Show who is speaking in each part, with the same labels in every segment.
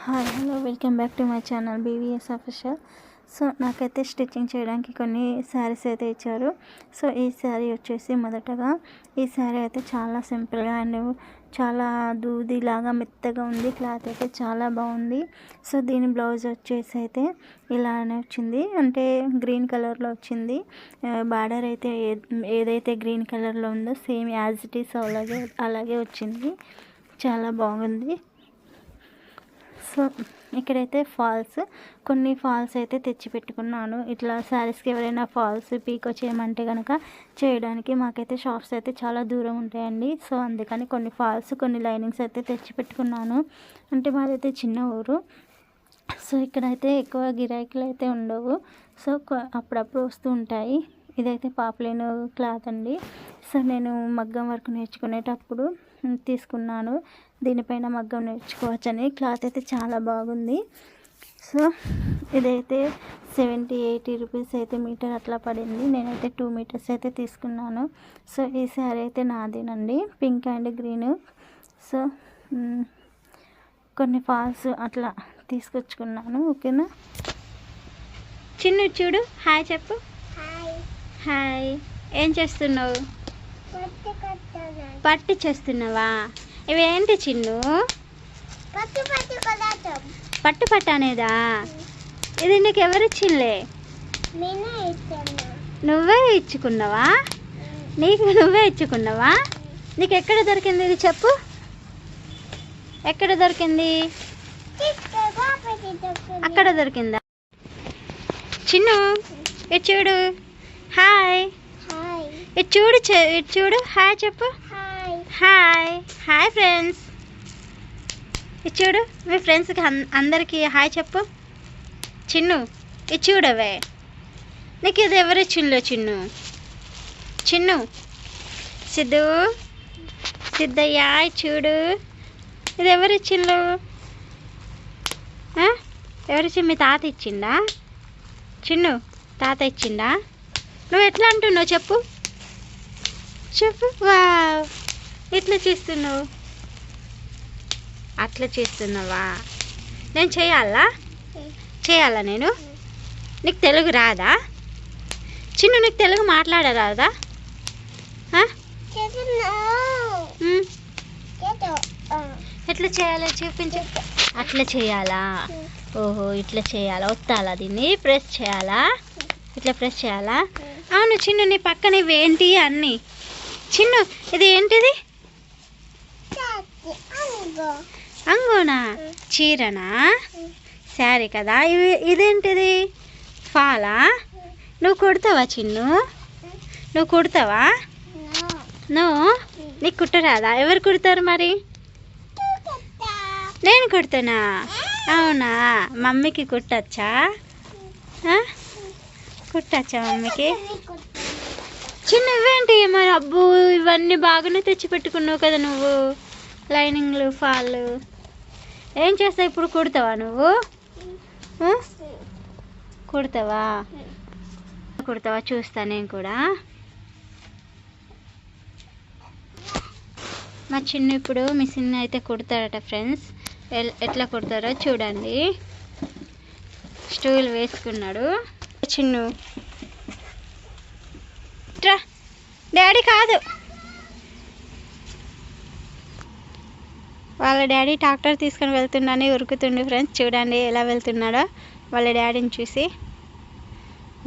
Speaker 1: Hi hello welcome back to my channel BVS official. So నాకైతే stitching చేయడానికి కొన్ని శారీస్ అయితే ఇచ్చారు. సో ఈ శారీ వచ్చేసి మొదటగా ఈ శారీ అయితే చాలా సింపుల్గా అండ్ చాలా దూదిలాగా మెత్తగా ఉంది. క్లాత్ అయితే చాలా బాగుంది. సో దీని బ్లౌజ్ వచ్చేసి అయితే ఇలానే వచ్చింది, అంటే గ్రీన్ కలర్లో వచ్చింది. బార్డర్ అయితే ఏదైతే గ్రీన్ కలర్లో ఉందో సేమ్ యాజ్ ఇట్ ఈస్ అలాగే వచ్చింది. చాలా బాగుంది. సో ఇక్కడైతే కొన్ని ఫాల్స్ అయితే తెచ్చి పెట్టుకున్నాను. ఇట్లా శారీస్కి ఎవరైనా ఫాల్స్ పీకో చేయమంటే కనుక చేయడానికి మాకైతే షాప్స్ అయితే చాలా దూరం ఉంటాయండి. సో అందుకని కొన్ని ఫాల్స్ కొన్ని లైనింగ్స్ అయితే తెచ్చి పెట్టుకున్నాను. అంటే మాదైతే చిన్న ఊరు. సో ఇక్కడైతే ఎక్కువ గిరాకీలు అయితే ఉండవు. సో అప్పుడప్పుడు వస్తూ ఉంటాయి. ఇదైతే పాప్లైన్ క్లాత్ అండి. సో నేను మగ్గం వర్క్ నేర్చుకునేటప్పుడు తీసుకున్నాను. దీనిపైన మగ్గం నేర్చుకోవచ్చని. క్లాత్ అయితే చాలా బాగుంది. సో ఇదైతే 70-80 రూపీస్ అయితే మీటర్ అట్లా పడింది. నేనైతే 2 మీటర్స్ అయితే తీసుకున్నాను. సో ఈ శారీ అయితే నాదేనండి, పింక్ అండ్ గ్రీన్. సో కొన్ని ఫాల్స్ అట్లా తీసుకొచ్చుకున్నాను. ఓకేనా. చిన్ను చూడు, హాయ్ చెప్పు. హాయ్. ఏం చేస్తున్నావు? పట్టు చేస్తున్నావా? ఇవి ఏంటి చిన్ను? పట్టు అనేదా? ఇది నీకు ఎవరిచ్చింలే? నువ్వే ఇచ్చుకున్నావా? నువ్వే ఇచ్చుకున్నావా? నీకు ఎక్కడ దొరికింది ఇది చెప్పు. ఎక్కడ దొరికింది? అక్కడ దొరికిందా? చిన్ను ఇది చూడు, హాయ్. ఇది చూడు, హాయ్ చెప్పు. Hi hi friends. ఇది చూడు, మీ ఫ్రెండ్స్కి అందరికీ హాయ్ చెప్పు. చిన్ను ఇది చూడవే, నీకు ఇది ఎవరి చిన్ను? సిద్ధయ్య చూడు, ఇది ఎవరి చిన్ను? ఎవరిచ్చి? మీ తాత ఇచ్చిందా? చిన్ను తాత ఇచ్చిందా? నువ్వు ఎట్లా అంటున్నావు చెప్పు. వా ఎట్లా చేస్తున్నావు? అట్లా చేస్తున్నావా? నేను చేయాలా నేను? నీకు తెలుగు రాదా చిన్ను? నీకు తెలుగు మాట్లాడరాదా? ఎట్లా చేయాలో చూపించు. అట్లా చేయాలా? ఓహో ఇట్లా చేయాలా? ఒత్తాలా? దీన్ని ప్రెస్ చేయాలా? ఇట్లా ప్రెస్ చేయాలా? అవును చిన్ను, నీ పక్కన ఇవి ఏంటి అన్నీ? చిన్ను ఇది ఏంటిది? అంగోనా? చీరనా? శారీ కదా. ఇదేంటిది? ఫాలా? నువ్వు కుడతావా చిన్ను? నువ్వు కుడతావా? నీకు కుట్టరాదా? ఎవరు కుడతారు మరి? నేను కుడతానా? అవునా? మమ్మీకి కుట్టచ్చా? మమ్మీకి? చిన్న ఇవేంటి మరి? అబ్బో ఇవన్నీ బాగానే తెచ్చి పెట్టుకున్నావు కదా నువ్వు. లైనింగ్లు, ఫాళ్ళు ఏం చేస్తావు ఇప్పుడు? కుడతావా నువ్వు? కుడతావా? చూస్తా నేను కూడా. మా చిన్న ఇప్పుడు మిషన్ అయితే కుడతాడట ఫ్రెండ్స్. ఎట్లా కుడతారో చూడండి. స్టూల్ వేసుకున్నాడు చిన్ను. డాడీ కాదు, వాళ్ళ డాడీ ట్రాక్టర్ తీసుకొని వెళ్తున్నాడని ఉరుకుతుండు ఫ్రెండ్స్. చూడండి ఎలా వెళ్తున్నాడో. వాళ్ళ డాడీని చూసి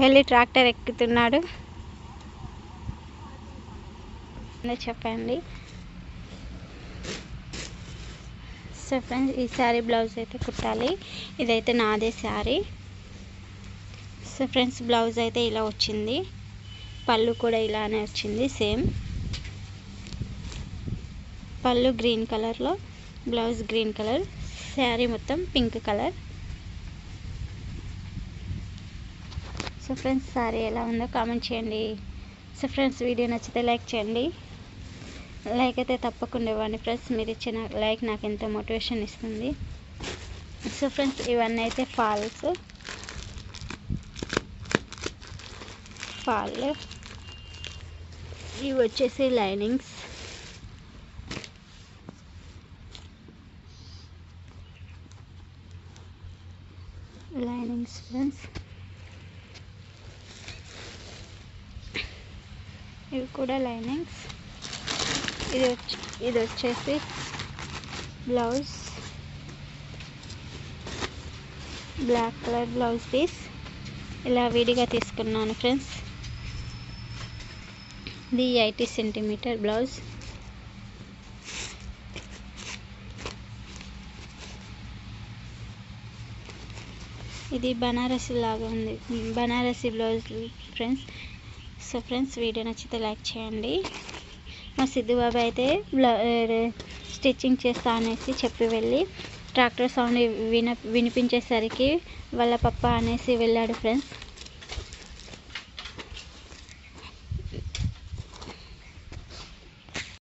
Speaker 1: వెళ్ళి ట్రాక్టర్ ఎక్కుతున్నాడు. చెప్పండి. సో ఫ్రెండ్స్ ఈ శారీ బ్లౌజ్ అయితే కుట్టాలి. ఇదైతే నాదే శారీ. సో ఫ్రెండ్స్ బ్లౌజ్ అయితే ఇలా వచ్చింది. పళ్ళు కూడా ఇలానే వచ్చింది సేమ్. పళ్ళు గ్రీన్ కలర్లో, బ్లౌజ్ గ్రీన్ కలర్, శారీ మొత్తం pink colour. So friends sari ఎలా ఉందో కామెంట్ చేయండి. సో ఫ్రెండ్స్ వీడియో నచ్చితే లైక్ చేయండి. లైక్ అయితే తప్పకుండా ఇవ్వండి ఫ్రెండ్స్. మీరు ఇచ్చిన లైక్ నాకు ఎంతో మోటివేషన్ ఇస్తుంది. సో ఫ్రెండ్స్ ఇవన్నీ అయితే ఫాల్స్. ఇవి వచ్చేసి లైనింగ్స్. లైనింగ్స్ ఫ్రెండ్స్, ఇవి కూడా లైనింగ్స్. ఇది వచ్చేసి blouse, black colour blouse piece. ఇలా విడిగా తీసుకున్నాను ఫ్రెండ్స్. ఇది 80 సెంటీమీటర్ బ్లౌజ్. ఇది బనారసి లాగా ఉంది, Banarasi blouse friends. So friends, video నచ్చితే లైక్ చేయండి. మా సిద్ధు బాబు అయితే స్టిచ్చింగ్ చేస్తా అనేసి చెప్పి వెళ్ళి ట్రాక్టర్ సౌండ్ వినిపించేసరికి వాళ్ళ పప్ప అనేసి వెళ్ళాడు ఫ్రెండ్స్.